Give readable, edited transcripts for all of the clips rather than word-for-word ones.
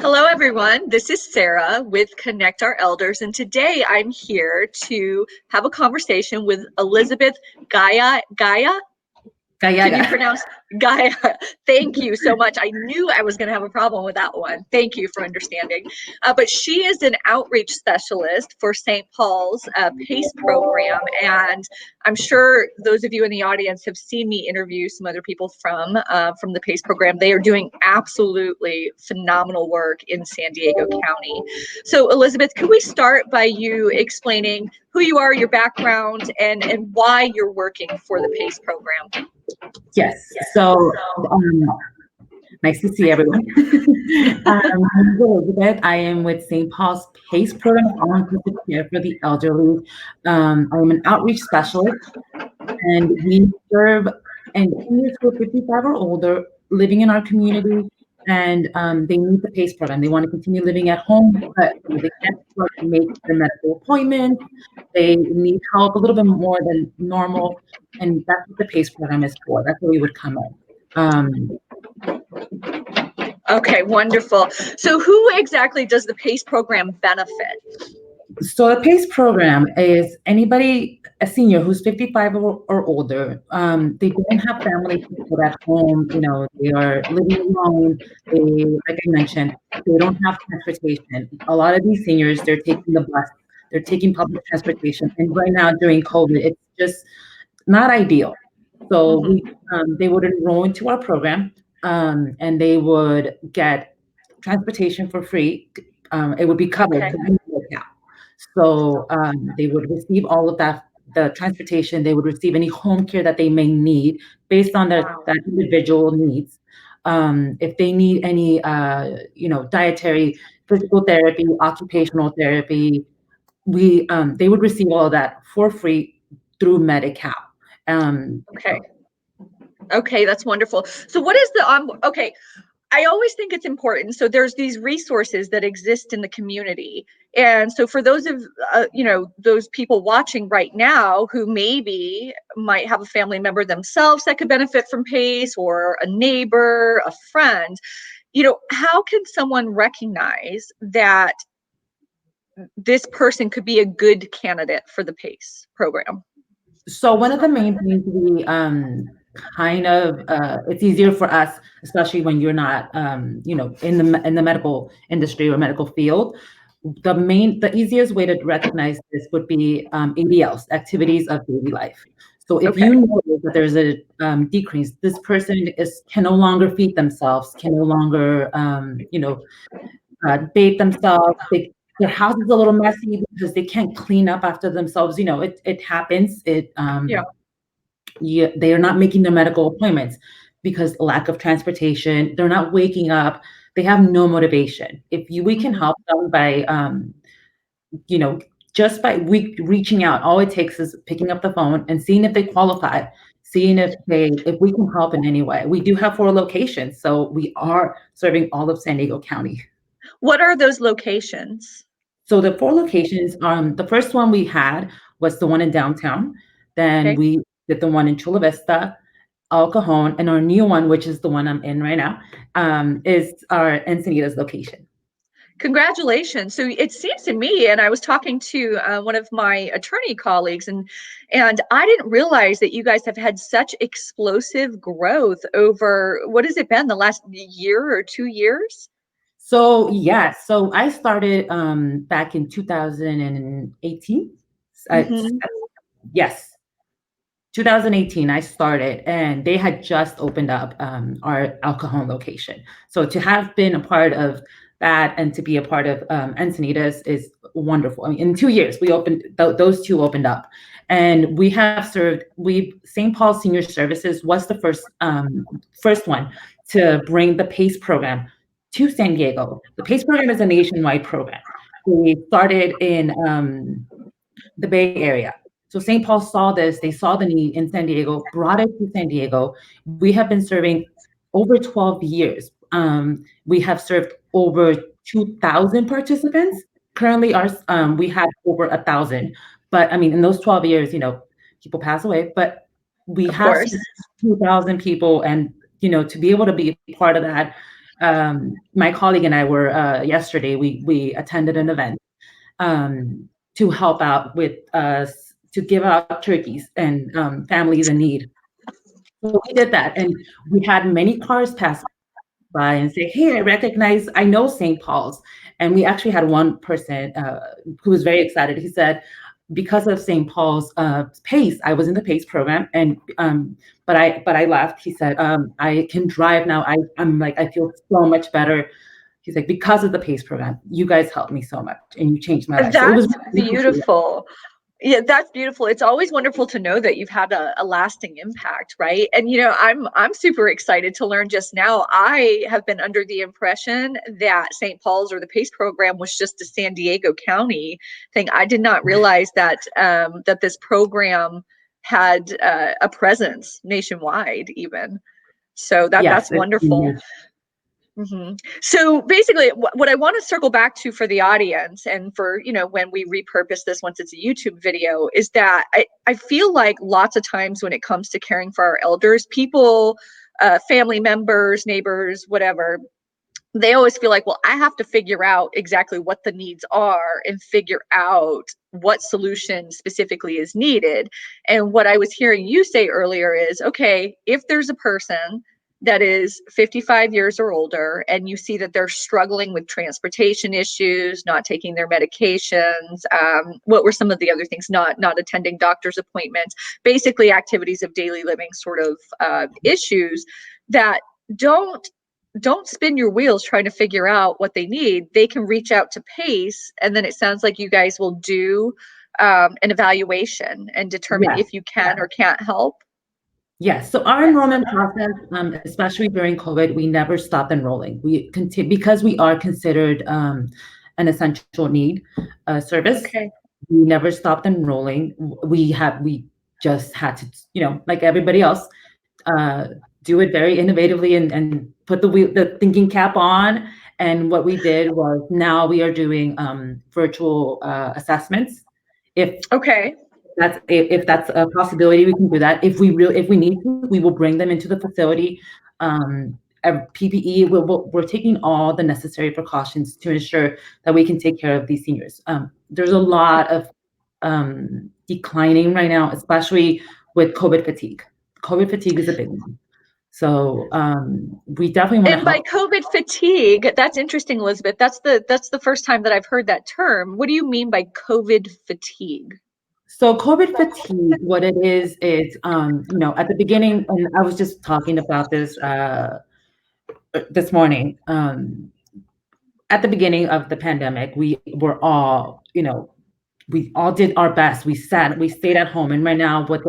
Hello, everyone. This is Sarah with Connect Our Elders, and today I'm here to have a conversation with Elizabeth Gaia. Can you Gallaga. pronounce Gaia? Thank you so much. I knew I was going to have a problem with that one. Thank you for understanding. But she is an outreach specialist for St. Paul's PACE program, and I'm sure those of you in the audience have seen me interview some other people from the PACE program. They are doing absolutely phenomenal work in San Diego County. So, Elizabeth, could we start by you explaining who you are, your background, and why you're working for the PACE program? Yes. So nice to see everyone. I'm Elizabeth. I am with St. Paul's PACE program, all-inclusive care for the elderly. I'm an outreach specialist, and we serve seniors who are 55 or older living in our community, and they need the PACE program. They want to continue living at home, but they can't make their medical appointments. They need help a little bit more than normal, and that's what the PACE program is for. That's where we would come in. Okay, wonderful. So who exactly does the PACE program benefit? So the PACE program is anybody, a senior who's 55 or older. They don't have family people at home. They are living alone. Like I mentioned, they don't have transportation. A lot of these seniors, they're taking the bus, they're taking public transportation. And right now during COVID, it's just not ideal. So they would enroll into our program, and they would get transportation for free. It would be covered. Okay. So they would receive all of that, the transportation. They would receive any home care that they may need based on that individual needs. If they need any, dietary, physical therapy, occupational therapy, they would receive all of that for free through Medi-Cal. Okay. Okay, that's wonderful. So what is the okay, I always think it's important. So there's these resources that exist in the community. And so for those of those people watching right now who maybe might have a family member themselves that could benefit from PACE, or a neighbor, a friend, how can someone recognize that this person could be a good candidate for the PACE program? So one of the main things we it's easier for us, especially when you're not in the medical industry or medical field. The easiest way to recognize this would be ADLs, activities of daily life. So if you know that there's a decrease, this person can no longer feed themselves, can no longer bathe themselves. Their house is a little messy because they can't clean up after themselves. It happens. They are not making their medical appointments because lack of transportation. They're not waking up. They have no motivation. We can help them by, just by reaching out. All it takes is picking up the phone and seeing if they qualify, seeing if we can help in any way. We do have 4 locations, so we are serving all of San Diego County. What are those locations? So the 4 locations, the first one we had was the one in downtown. Then we did the one in Chula Vista, El Cajon, and our new one, which is the one I'm in right now, is our Encinitas location. Congratulations. So it seems to me, and I was talking to one of my attorney colleagues, and I didn't realize that you guys have had such explosive growth over, what has it been, the last year or 2 years? So yes, so I started back in 2018. Yes, 2018 I started, and they had just opened up our El Cajon location. So to have been a part of that and to be a part of Encinitas is wonderful. I mean, in 2 years we opened those 2 opened up, and we have served. St. Paul Senior Services was the first one to bring the PACE program to San Diego. The PACE program is a nationwide program. We started in the Bay Area. So St. Paul saw this, they saw the need in San Diego, brought it to San Diego. We have been serving over 12 years. We have served over 2,000 participants. Currently, we have over 1,000. But I mean, in those 12 years, people pass away, but we have 2,000 people, and to be able to be part of that My colleague and I were yesterday. We attended an event to help out with to give out turkeys and families in need. So we did that, and we had many cars pass by and say, "Hey, I know St. Paul's." And we actually had one person who was very excited. He said, "Because of St. Paul's PACE, I was in the PACE program, and but I left." He said, "I can drive now. I'm like I feel so much better." He's like, "Because of the PACE program, you guys helped me so much, and you changed my life." So it was That's beautiful. Yeah, that's beautiful. It's always wonderful to know that you've had a lasting impact, right? And I'm super excited to learn just now. I have been under the impression that St. Paul's or the PACE program was just a San Diego County thing. I did not realize that that this program had a presence nationwide, even. So yes, that's wonderful. So basically, what I want to circle back to for the audience and for, when we repurpose this once it's a YouTube video, is that I feel like lots of times when it comes to caring for our elders, people, family members, neighbors, whatever, they always feel like, well, I have to figure out exactly what the needs are and figure out what solution specifically is needed. And what I was hearing you say earlier is, okay, if there's a person that is 55 years or older and you see that they're struggling with transportation issues, not taking their medications, what were some of the other things? Not attending doctor's appointments, basically activities of daily living sort of issues that don't don't spin your wheels trying to figure out what they need. They can reach out to PACE, and then it sounds like you guys will do an evaluation and determine yes. if you can or can't help. Yes. So our enrollment process, especially during COVID, we never stopped enrolling. We continue because we are considered an essential need service. Okay. We never stopped enrolling. We just had to, like everybody else, uh, do it very innovatively and put the thinking cap on. And what we did was now we are doing virtual assessments. If Okay. if that's a possibility, we can do that. If we need to, we will bring them into the facility. PPE, we're taking all the necessary precautions to ensure that we can take care of these seniors. There's a lot of declining right now, especially with COVID fatigue. COVID fatigue is a big one. So we definitely want to And by help. COVID fatigue, that's interesting, Elizabeth. That's the first time that I've heard that term. What do you mean by COVID fatigue? So COVID fatigue, what it is at the beginning, and I was just talking about this morning. At the beginning of the pandemic, we were all, we all did our best. We stayed at home, and right now, what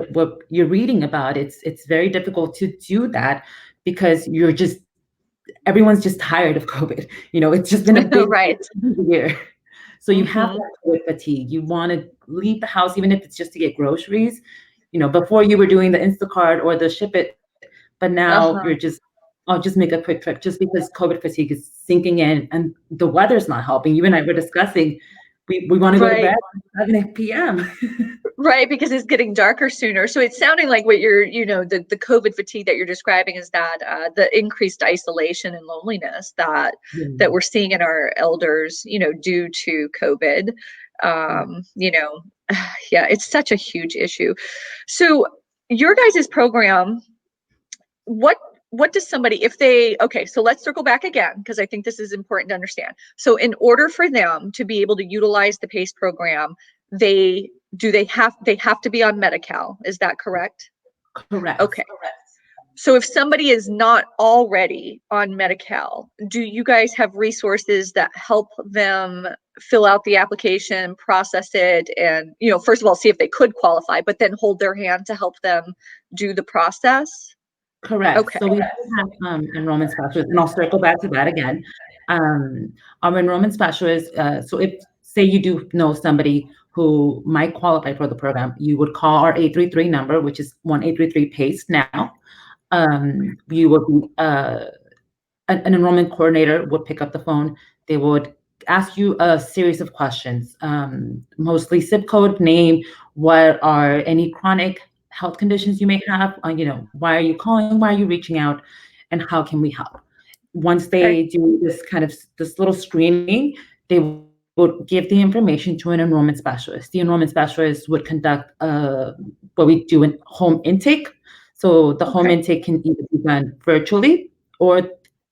you're reading about, it's very difficult to do that because everyone's just tired of COVID. It's just been a big Right. year. So you have Hmm. that COVID fatigue. You want to leave the house, even if it's just to get groceries. Before you were doing the Instacart or the ship it, but now you're Uh-huh. just, I'll just make a quick trip just because COVID fatigue is sinking in and the weather's not helping. You and I were discussing, we want to go to Right. bed at 7 p.m. Right, because it's getting darker sooner. So it's sounding like what the COVID fatigue that you're describing is that the increased isolation and loneliness that we're seeing in our elders, due to COVID. Um, you know, yeah, it's such a huge issue. So your guys' program, what what does somebody, if they, okay, so let's circle back again because I think this is important to understand. So in order for them to be able to utilize the PACE program, they they have to be on Medi-Cal, is that correct? Correct. Okay. So if somebody is not already on Medi-Cal, do you guys have resources that help them fill out the application, process it, and, first of all, see if they could qualify, but then hold their hand to help them do the process? Correct. Okay. So we do have enrollment specialists, and I'll circle back to that again. Um, our enrollment specialists, so if, say, you do know somebody who might qualify for the program, you would call our 833 number, which is 1-833-PACE now. You would be, an enrollment coordinator would pick up the phone. They would ask you a series of questions, mostly zip code, name, what are any chronic health conditions you may have, why are you calling, why are you reaching out, and how can we help? Once Okay. they do this little screening, they would give the information to an enrollment specialist. The enrollment specialist would conduct what we do in home intake. So the home Okay. intake can either be done virtually, or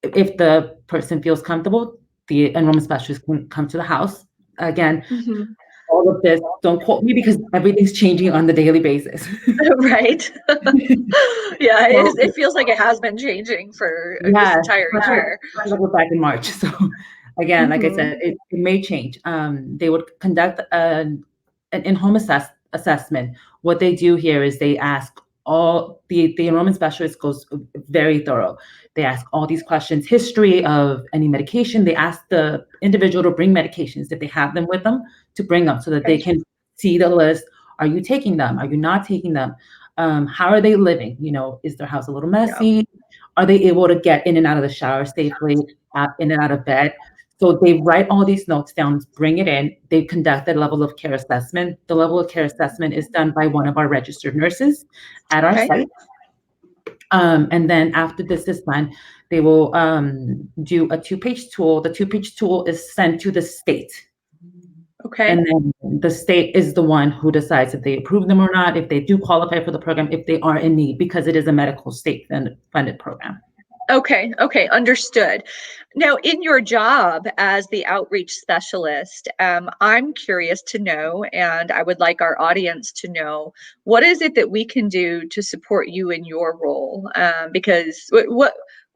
if the person feels comfortable, the enrollment specialist can come to the house. Again, Mhm. all of this, don't quote me because everything's changing on the daily basis. Right. Yeah, it So is. It feels like it has been changing for this yeah, entire year. especially like we're back in March. So again, like I said, Mhm. it may change. They would conduct an in-home assessment. What they do here is they ask all the enrollment specialist goes very thorough. They ask all these questions, history of any medication. They ask the individual to bring medications if they have them with them, to bring them so that they Okay. can see the list. Are you taking them? Are you not taking them? How are they living? Is their house a little Yeah. messy? Are they able to get in and out of the shower safely, in and out of bed? So they write all these notes down, bring it in. They conduct a level of care assessment. The level of care assessment is done by one of our registered nurses at our Okay. site. And then after this is done, they will do a two-page tool. The two-page tool is sent to the state. Okay. And then the state is the one who decides if they approve them or not, if they do qualify for the program, if they are in need, because it is a medical state funded program. Okay. Okay. Understood. Now, in your job as the outreach specialist, I'm curious to know, and I would like our audience to know, what is it that we can do to support you in your role? Because what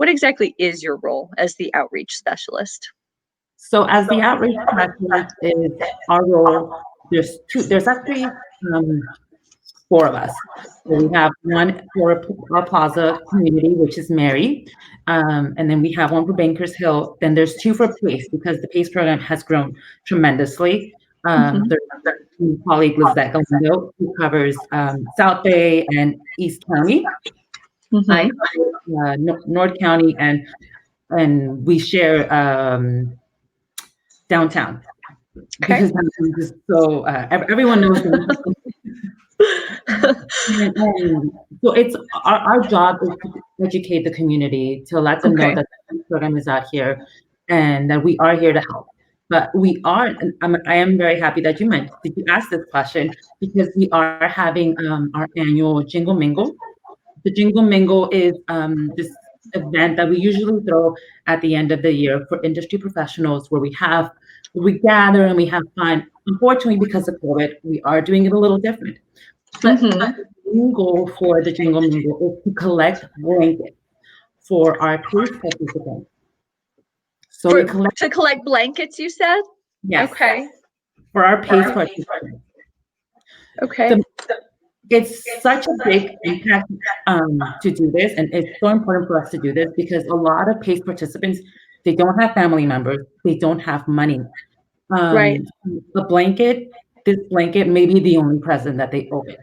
exactly is your role as the outreach specialist? So as the outreach specialist is our role, there's actually um, four of us. So we have one for our Plaza community, which is Mary, and then we have one for Bankers Hill. Then there's two for PACE because the PACE program has grown tremendously. Hmm. There's my colleague Lizette Galindo, who covers South Bay and East County. I Hmm. cover North County, and we share downtown Okay. because I'm just so everyone knows downtown. And so it's our job is to educate the community, to let them know Okay. that the program is out here and that we are here to help. But we are, and I am very happy that did you ask this question, because we are having our annual Jingle Mingle. The Jingle Mingle is this event that we usually throw at the end of the year for industry professionals, where we gather and we have fun. Unfortunately, because of COVID, we are doing it a little different. But Hmm. the main goal for the Jingle Mingle is to collect blankets for our PACE participants. So we For collect, to collect blankets, you said? yes, Okay. for our PACE participants. Okay. The, it's such a big impact to do this, and it's so important for us to do this because a lot of PACE participants, they don't have family members, they don't have money. Right. Um, the blanket, this blanket may be the only present that they open.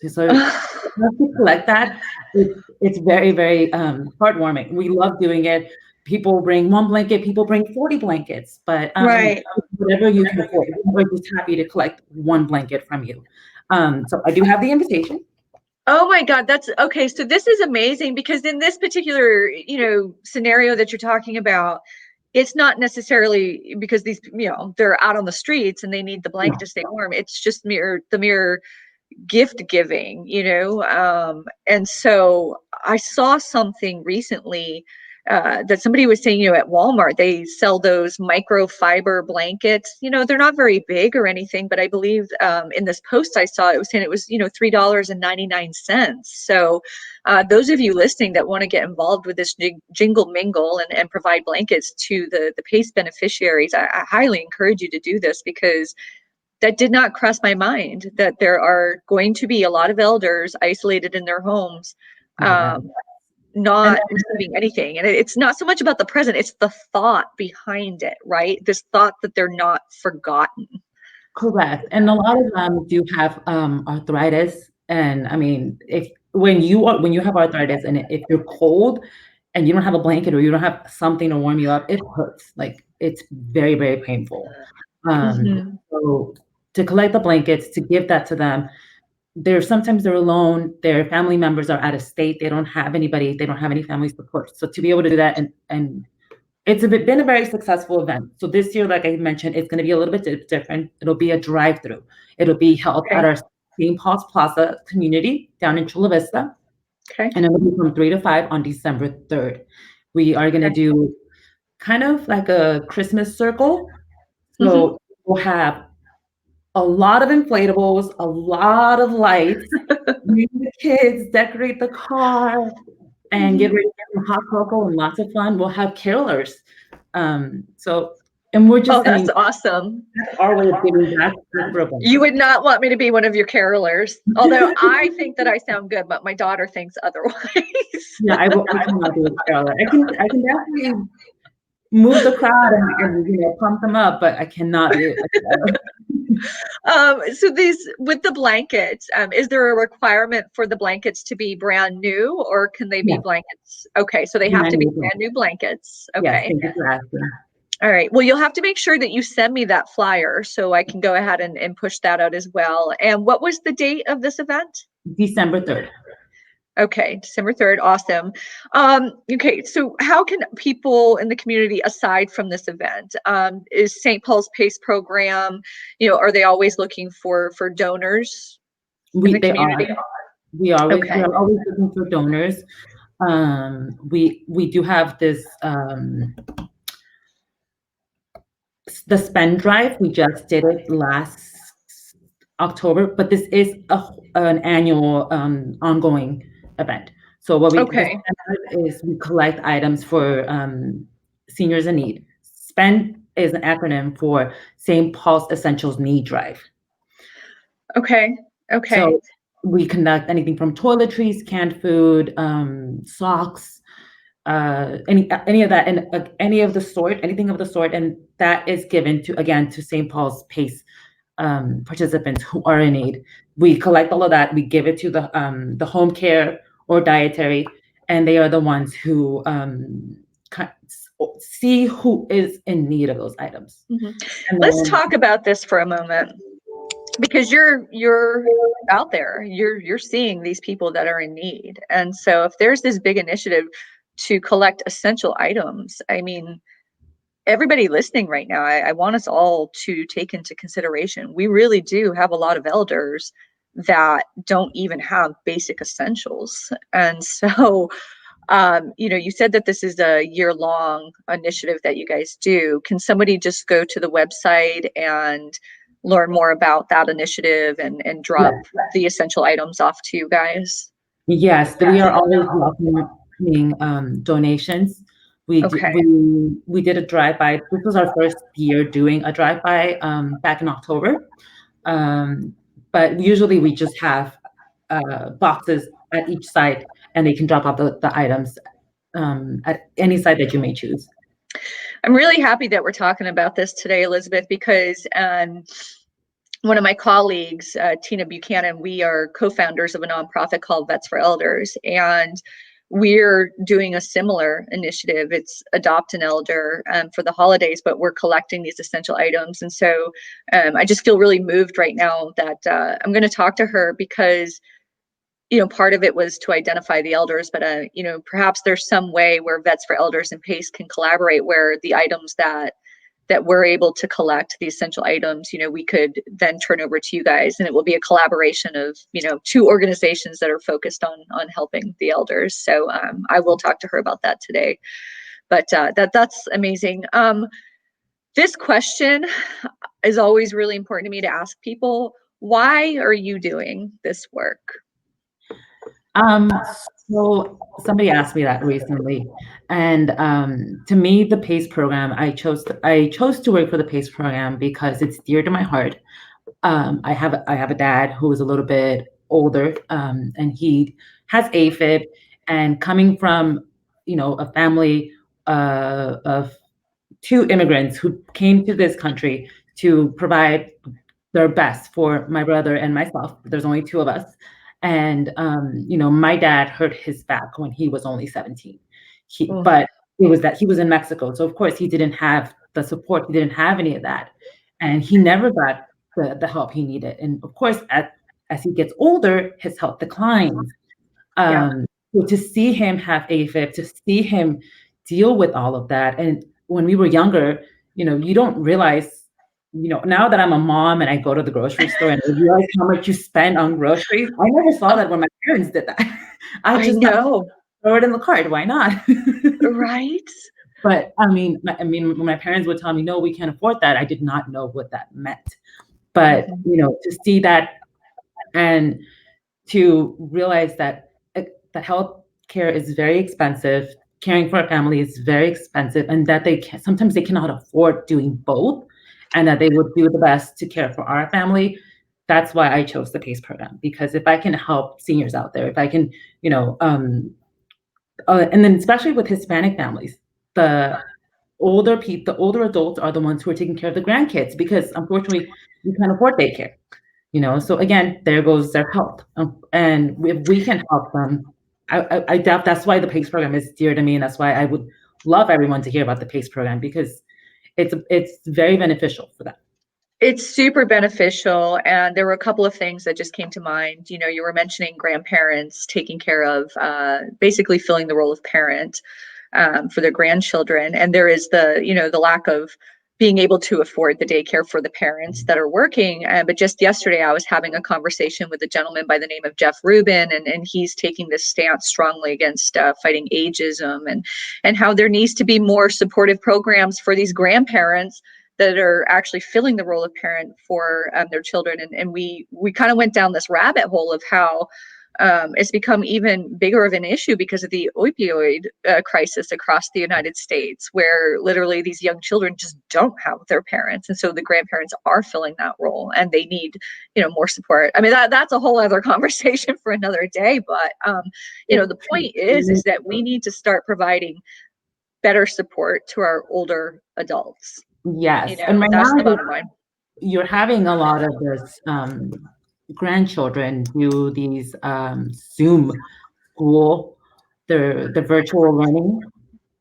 So to collect that, it's very, very heartwarming. We love doing it. People bring one blanket, people bring 40 blankets, but Right. whatever you can afford, we're just happy to collect one blanket from you. So I do have the invitation. Oh my God, that's okay. So this is amazing because in this particular, scenario that you're talking about, it's not necessarily because these, they're out on the streets and they need the blanket No, to stay warm. It's just the mere gift giving, and so I saw something recently, that somebody was saying, at Walmart they sell those microfiber blankets. They're not very big or anything, but I believe, in this post I saw, it was saying it was, $3.99. So those of you listening that want to get involved with this jingle mingle and provide blankets to the PACE beneficiaries, I highly encourage you to do this, because that did not cross my mind that there are going to be a lot of elders isolated in their homes, yeah. um, And not receiving anything. And it's not so much about the present, it's the thought behind it, right? This thought that they're not forgotten. correct. And a lot of them do have arthritis. And I mean, if when you have arthritis and if you're cold and you don't have a blanket or you don't have something to warm you up, it hurts. Like it's very, very painful. Hmm. So to collect the blankets, to give that to them, sometimes they're alone, their family members are out of state, they don't have anybody, they don't have any family support. So to be able to do that, and it's been a very successful event. So this year, like I mentioned, it's going to be a little bit different. It'll be a drive-through. It'll be held at Okay. our St. Paul's Plaza community down in Chula Vista, Okay. and it'll be from 3 to 5 on December 3rd. We are going to Okay. do kind of like a Christmas circle. Hmm. So we'll have a lot of inflatables, a lot of lights. Maybe the kids decorate the car and get Hmm. ready to get some hot cocoa and lots of fun. We'll have carolers. So, and we're Oh, just, I that's mean, awesome. that's our way of giving back to Brooklyn. You would not want me to be one of your carolers, although I think that I sound good, but my daughter thinks otherwise. Yeah, I cannot do a caroler. I can definitely move the crowd and pump them up, but I cannot be a caroler. So these with the blankets, is there a requirement for the blankets to be brand new, or can they be Yeah, blankets? Okay, so they have brand to be new thing. brand new blankets. Yes, Okay. thank you for asking. All right. Well, you'll have to make sure that you send me that flyer so I can go ahead and push that out as well. And what was the date of this event? December 3rd. Okay, December 3rd. Awesome. Okay, so how can people in the community, aside from this event, is St. Paul's PACE program, are they always looking for donors in the They community? are. We Okay. are always looking for donors. We do have this the spend drive. We just did it last October, but this is an annual ongoing event. So the Okay. spend drive is we collect items for seniors in need. Spend is an acronym for St. Paul's Essentials Need Drive. Okay. Okay. So we conduct anything from toiletries, canned food, socks, any of that, and any of the sort, anything of the sort, and that is given to St. Paul's PACE participants who are in need. We collect all of that, we give it to the home care or dietary, and they are the ones who see who is in need of those items. Mhm. And Let's then talk about this for a moment because you're out there. You're seeing these people that are in need. And so if there's this big initiative to collect essential items, I mean, everybody listening right now, I want us all to take into consideration. We really do have a lot of elders that don't even have basic essentials. And so, you said that this is a year-long initiative that you guys do. Can somebody just go to the website and learn more about that initiative and drop yes, the essential items off to you guys? yes, we are always welcoming donations. Okay. We did a drive-by. This was our first year doing a drive-by back in October. But usually we just have boxes at each site, and they can drop off the items at any site that you may choose. I'm really happy that we're talking about this today, Elizabeth, because one of my colleagues, Tina Buchanan, we are co-founders of a nonprofit called Vets for Elders, and we're doing a similar initiative. It's Adopt an Elder for the holidays, but we're collecting these essential items. And so I just feel really moved right now that I'm going to talk to her because part of it was to identify the elders, but perhaps there's some way where Vets for Elders and PACE can collaborate, where the items that we're able to collect, the essential items, we could then turn over to you guys, and it will be a collaboration of two organizations that are focused on helping the elders. So I will talk to her about that today. But that's amazing. This question is always really important to me to ask people. Why are you doing this work? Um, so somebody asked me that recently, and to me, the PACE program, I chose to work for the PACE program because it's dear to my heart. I have a dad who is a little bit older, and he has AFib, and coming from a family of two immigrants who came to this country to provide their best for my brother and myself. There's only two of us. And my dad hurt his back when he was only 17. Oh, But it was that he was in Mexico. So of course he didn't have the support, he didn't have any of that. And he never got the help he needed. And of course, as he gets older, his health declines. Yeah, So to see him have AFib, to see him deal with all of that, and when we were younger, you don't realize, now that I'm a mom and I go to the grocery store and I realize how much you spend on groceries. I never saw that when my parents did that. I I just thought, know, throw it in the cart. Why not? right? But I mean, when my parents would tell me, no, we can't afford that, I did not know what that meant. But Mhm. to see that and to realize that that health care is very expensive, caring for a family is very expensive, and that sometimes they cannot afford doing both, and that they would do the best to care for our family. That's why I chose the PACE program, because if I can help seniors out there, if I can, you know, and then especially with Hispanic families, the the older adults are the ones who are taking care of the grandkids because unfortunately we can't afford daycare. So again, there goes their health. And if we can help them, I doubt that's why the PACE program is dear to me, and that's why I would love everyone to hear about the PACE program because it's very beneficial for them. It's super beneficial. And there were a couple of things that just came to mind. You were mentioning grandparents taking care of, basically filling the role of parent, for their grandchildren. And there is the lack of being able to afford the daycare for the parents that are working. But just yesterday, I was having a conversation with a gentleman by the name of Jeff Rubin, and he's taking this stance strongly against fighting ageism, and how there needs to be more supportive programs for these grandparents that are actually filling the role of parent for their children. And we kind of went down this rabbit hole of how it's become even bigger of an issue because of the opioid crisis across the United States, where literally these young children just don't have their parents, and so the grandparents are filling that role, and they need more support. I mean, that's a whole other conversation for another day, but the point is that we need to start providing better support to our older adults. Yes, and right That's now the bottom line. you're having a lot of this grandchildren do these Zoom school, the virtual learning.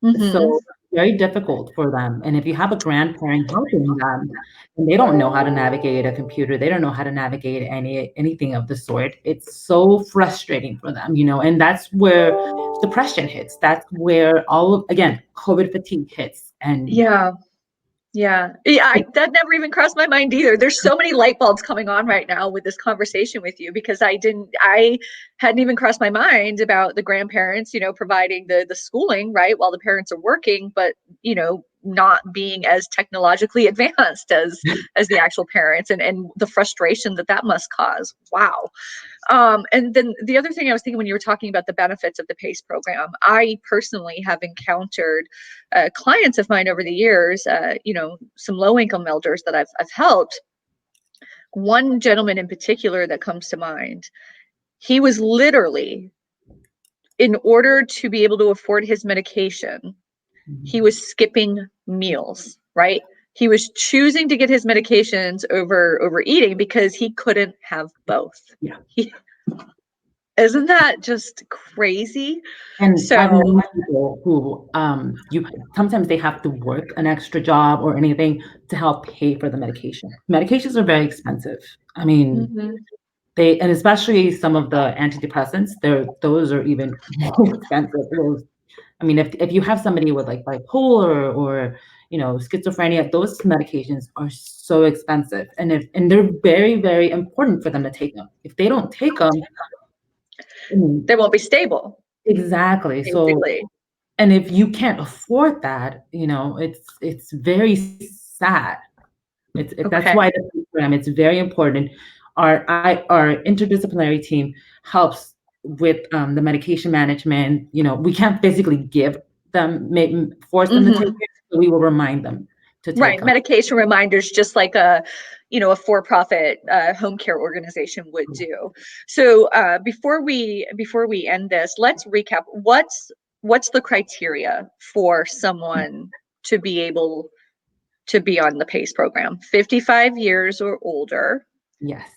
Hmm. So it's very difficult for them. And if you have a grandparent helping them and they don't know how to navigate a computer, they don't know how to navigate anything of the sort, it's so frustrating for them, and that's where depression hits. That's where again, COVID fatigue hits. And Yeah. Yeah, that never even crossed my mind either. There's so many light bulbs coming on right now with this conversation with you, because I hadn't even crossed my mind about the grandparents, providing the schooling, right, while the parents are working, but not being as technologically advanced as the actual parents, and the frustration that must cause. Wow. And then the other thing I was thinking when you were talking about the benefits of the PACE program, I personally have encountered clients of mine over the years, some low income elders that I've helped. One gentleman in particular that comes to mind, he was literally, in order to be able to afford his medication, he was skipping meals, right? He was choosing to get his medications over eating because he couldn't have both. yeah. He, isn't that just crazy? And I've So, known people who you sometimes they have to work an extra job or anything to help pay for the medication. Medications are very expensive. I mean, mhm. and especially some of the antidepressants, those are even more expensive. I mean, if you have somebody with like bipolar or schizophrenia, those medications are so expensive, and they're very, very important for them to take them. If they don't take them, I mean, They won't be stable, exactly. So, basically. and if you can't afford that, it's very sad. That's Okay. why the program, it's very important. Our interdisciplinary team helps with the medication management. We can't physically give them, force them to take Hmm. it, so we will remind them to take Right. them. Medication reminders, just like a for-profit home care organization would do. So before we end this, let's recap. What's the criteria for someone to be able to be on the PACE program? 55 years or older, Yes.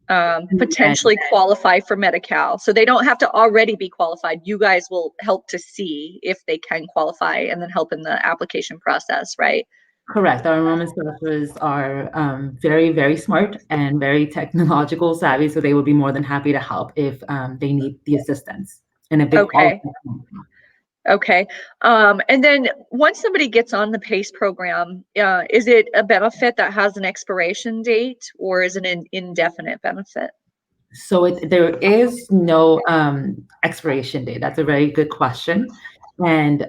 And potentially qualify for Medi-Cal. So they don't have to already be qualified. You guys will help to see if they can qualify and then help in the application process, right? Correct. Our enrollment specialists are very, very smart and very technological savvy, so they would be more than happy to help if they need the assistance. And a big all. Okay. Okay. And then once somebody gets on the PACE program, is it a benefit that has an expiration date, or is it an indefinite benefit? So there is no expiration date. That's a very good question. And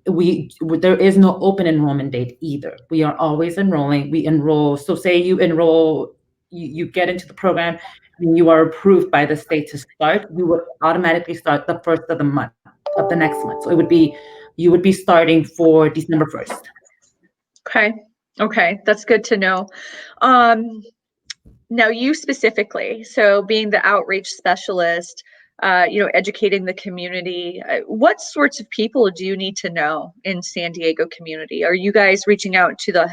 there is no open enrollment date either. We are always enrolling. We enroll. So say you enroll, you get into the program and you are approved by the state to start, you would automatically start the first of the month of the next month. So you would be starting for December 1st. Okay. Okay. That's good to know. Um, Now, you specifically, so being the outreach specialist, educating the community, what sorts of people do you need to know in San Diego community? Are you guys reaching out to the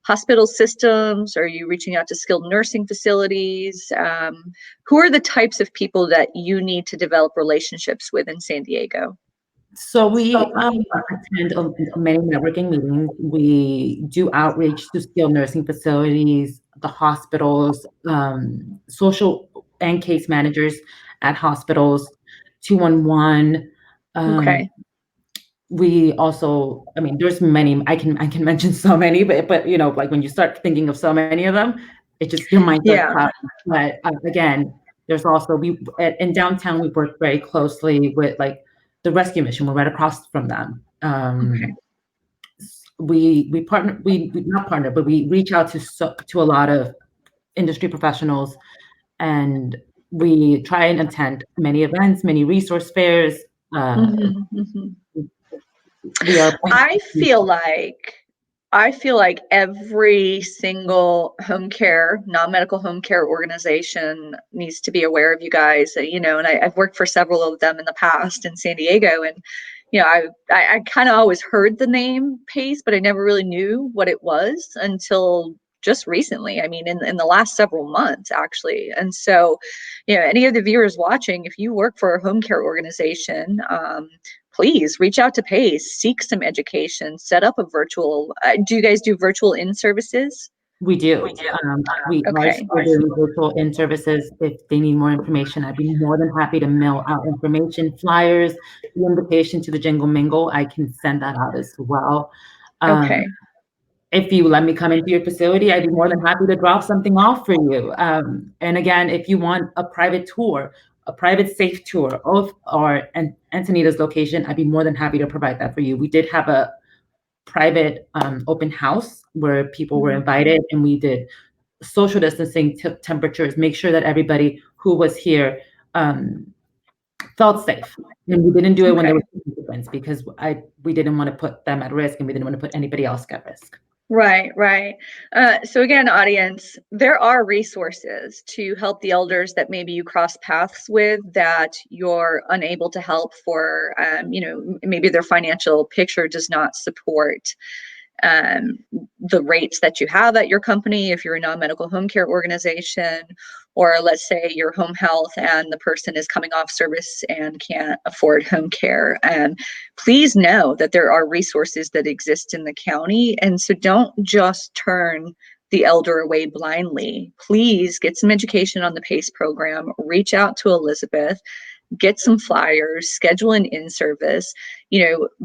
hospital systems? Are you reaching out to skilled nursing facilities? Who are the types of people that you need to develop relationships with in San Diego? So we attend many networking meetings. We do outreach to skilled nursing facilities, the hospitals, social and case managers at hospitals, 211. Um, Okay. we also, I mean, there's many. I can mention so many, but like when you start thinking of so many of them, it just your mind starts Yeah. clouding. But again, there's also in downtown we work very closely with like the rescue mission. We're right across from them. Okay. We partner. We not partner, but we reach out to a lot of industry professionals, and we try and attend many events, many resource fairs. Uh, Mhm, mhm. we are. I feel like I feel like every single home care, non-medical home care organization needs to be aware of you guys. And I've worked for several of them in the past in San Diego, and I kind of always heard the name PACE, but I never really knew what it was until just recently. I mean, in the last several months, actually. And so, any of the viewers watching, if you work for a home care organization, please reach out to PACE, seek some education, set up a virtual. Do you guys do virtual in services? We do. We are Okay. still doing virtual in services. If they need more information, I'd be more than happy to mail out information, flyers, the invitation to the Jingle Mingle. I can send that out as well. Um, Okay. if you let me come into your facility, I'd be more than happy to drop something off for you. And again, if you want a private tour, a private safe tour of our Antonitas location, I'd be more than happy to provide that for you. We did have a private open house where people were invited, and we did social distancing temperatures, make sure that everybody who was here felt safe. And we didn't do it when there Okay. were participants because we didn't want to put them at risk, and we didn't want to put anybody else at risk. Right, right. So again, audience, there are resources to help the elders that maybe you cross paths with that you're unable to help for, maybe their financial picture does not support um, the rates that you have at your company if you're a non-medical home care organization, or let's say your home health and the person is coming off service and can't afford home care. Please know that there are resources that exist in the county, and so don't just turn the elder away blindly. Please get some education on the PACE program, reach out to Elizabeth, get some flyers, schedule an in-service,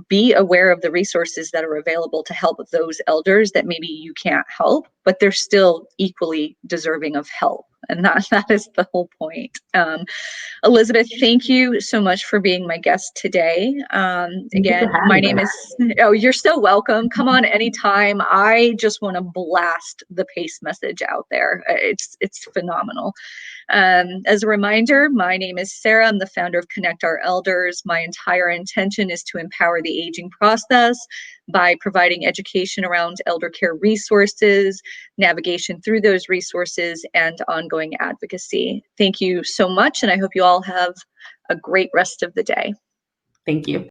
be aware of the resources that are available to help those elders that maybe you can't help, but they're still equally deserving of help. And that is the whole point. Elizabeth, thank you so much for being my guest today. Thank you for Again, my having name me. is, oh, you're so welcome. Come on anytime. I just want to blast the PACE message out there. It's phenomenal. As a reminder, my name is Sarah. I'm the founder of Connect Our Elders. My entire intention is to empower the aging process by providing education around elder care resources, navigation through those resources, and ongoing advocacy. Thank you so much, and I hope you all have a great rest of the day. Thank you.